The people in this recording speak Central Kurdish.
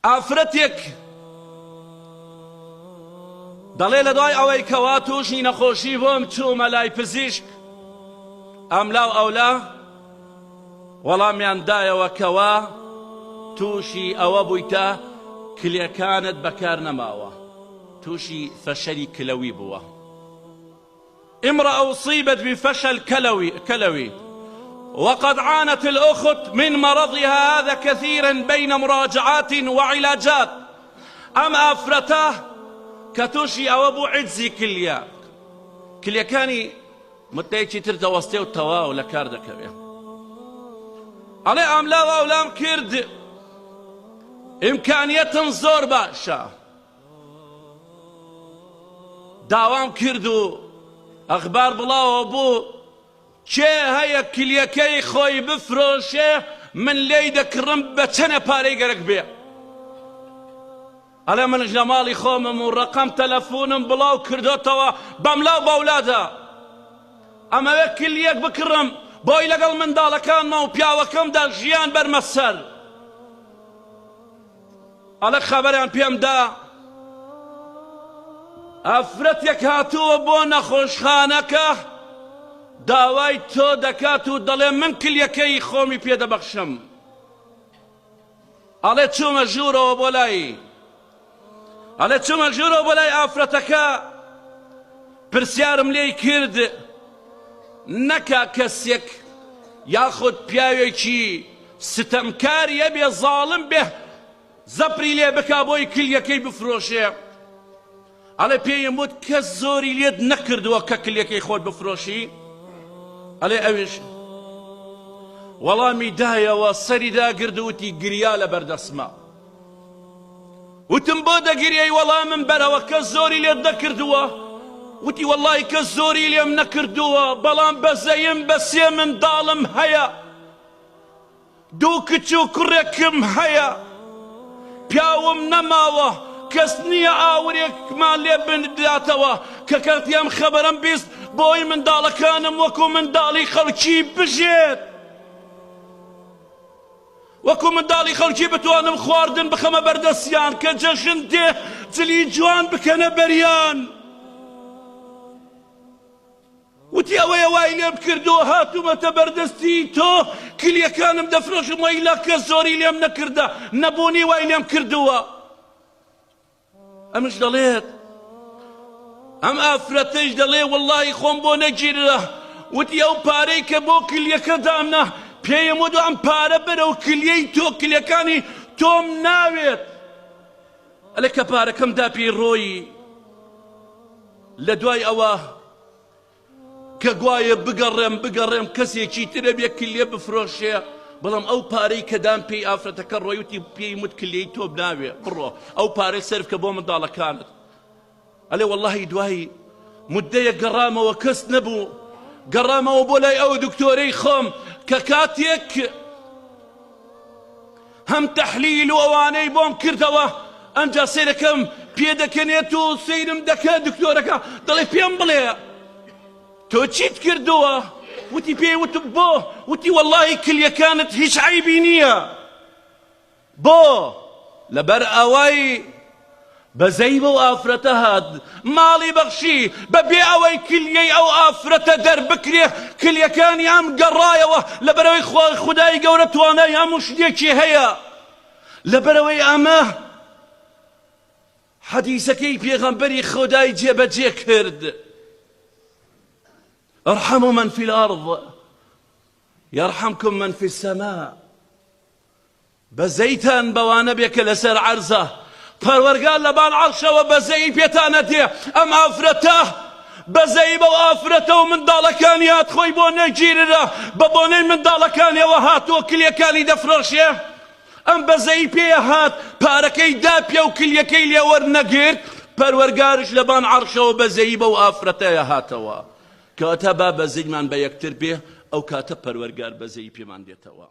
ئافرەتێک دەڵێ لە دوای ئەوەی کەوا تووشی نەخۆشی بۆم چوومە لای پزیشک ئەم لاو ئەولا وەڵامیان دایەوە کەوا تووشی ئەوە بوویتە کلێکانت بەکار نەماوە، تووشی فەشەلی کلەوی بووە. امرأة أصيبت بفشل كلوي وقد عانت الأخت من مرضها هذا كثيرا بين مراجعات وعلاجات. أم أفرته كتوشي أو أبو عجزي كليا كاني متيجي ترتا وستي وتوا ولا كاردا كبير علي أم لا أولام كرد إمكانية زور باشا داوام كردو أخبار بلاو أبو چه هيا كليكي خوي بفروشه من ليدك رم بچنه پاري گرك بيه على من جمالي خومم ورقم تلفونم بلاو كردو توا بملاو باولادا اما كليك بكرم بوي لقل من دالكان ما وبياوكم دا جيان برمسر على خبري عن بيام دا افرتك هاتو بونا خوشخانك داوای تۆ دەکات و دەڵێ من کلیەکەی خۆمی پێدەبەخشم. ئەڵێ چوومە ژوورەوە بۆ لای ئافرەتەکە پرسیارم لێی کرد نەکا کەسێک یاخود پیاوێکی ستەمکاریە بێ زاڵم بێ زەپری لێ بکا بۆی کلیەکەی بفرۆشێ. ئەڵێ پێیم وت کەس زۆری لێت نەکردووە کە کلیەکەی خۆت بفرۆشی؟ ئەڵێ ئەویش وەڵامی دایەوە سەری داگردووتی گریا لە بەردەسمە. وتم بۆ دەگریەی وەڵامم بەرەوە کەس زۆری لێت نەکردووە؟ وتی وەڵڵی کەس زۆری لێم نەکردووە بەڵام بەزەیم بە سێ منداڵم هەیە، دوو کچ و کوڕێکم هەیە، پیاوم نەماوە، کەس نییە ئاورێکمان لێ بنداتەوە کە کاتیام خەبەرم بیست بۆی منداڵەکانم وەکو منداڵی خەڵکی بژێت، وەکو منداڵی خەڵکی بتوانم خواردن بخەمە بەردەستیان کە جەژن دێ جلی جوان بکەنە بەریان. وتی ئەوەیە وای لێم کردووە هاتوومەتە بەردەستی تۆ کلیەکانم دەفرۆشم وەیلا کەس زۆری لێم نەکردە نەبوونی وای لێم کردووە. ئەمش دەڵێت ئەم ئافرەتەش دەڵێ وەڵڵی خۆم بۆ نەگیرە، وتی ئەو پارەی کە بۆ کلیەکە دامنا پێیەم وتو ئەم پارە بەرە و کلیەی تۆ کلیەکانی تۆم ناوێت. ئەلێ کە پارەکەم دا پێی ڕۆیی لە دوای ئەوە کە گوایە بگەڕێم کەسێکی ترە بێ کلیە بفرۆشێ، بەڵام ئەو پارەی کە دام پێی ئافرەتەکە ڕۆی وتی پێی وت کلیەی تۆ بناوێ بڕۆ ئەو پارەی سەرف کە بۆ منداڵەکانت. ئەلێ وەڵڵاهی دوایی مدەیە گەڕامەوە کەس نەبوو، گەڕامەوە بۆ لای ئەو دکتۆرەی خۆم کە کاتێک هەم تەحلیل و ئەوانەی بۆم کردەوە ئەنجا سەیرەکەم پێدەکەنێت و سەیرم دەکات دکتۆرەکە دەڵێ پێم بڵێ تۆ چیت کردووە؟ وتی پێی وتم بۆ؟ وتی وەڵڵی کلیەکانت هیچ عیبی نییە. بۆ لەبەر ئەوەی بەزەی بەو ئافرەتە هات ماڵی بەخشی بەبێ ئەوەی کلیەی ئەو ئافرەتە دەربکرێ کلیەکانی ئەم گەڕایەوە لەبەرەوەی خودای گەورە توانای هەموو شتێکی هەیە. لەبەرەوەی ئەمە حەدیسەکەی پێغەمبەری خودای جێبەجێ کرد ارحموا من في الأرض يرحمكم من في السماء. بەزەیتان بەوانە بێکە لەسەر عەرزە پەروەرگار لەبان عەرشەوە بەزەی پێتانە دێ. ئەم ئافرەتە بەزەی بەو ئافرەتە و منداڵەکانی هات خۆی بۆ نەگیررە بە بۆنەی منداڵەکانیەوە هاتووە کلیەکانی دەفرۆشێ. ئەم بەزەی پێیە هات پارەکەی داپێ و کلیەکەی لێ وەرنەگرت، پەروەرگارش لەبان عەرشەوە بەزەی بەو ئافرەتەیە هاتەوە. کاتە با بەزەیمان بە یەکتر بێ ئەو کاتە پەروەرگار بەزەی پێمان دێتەوە.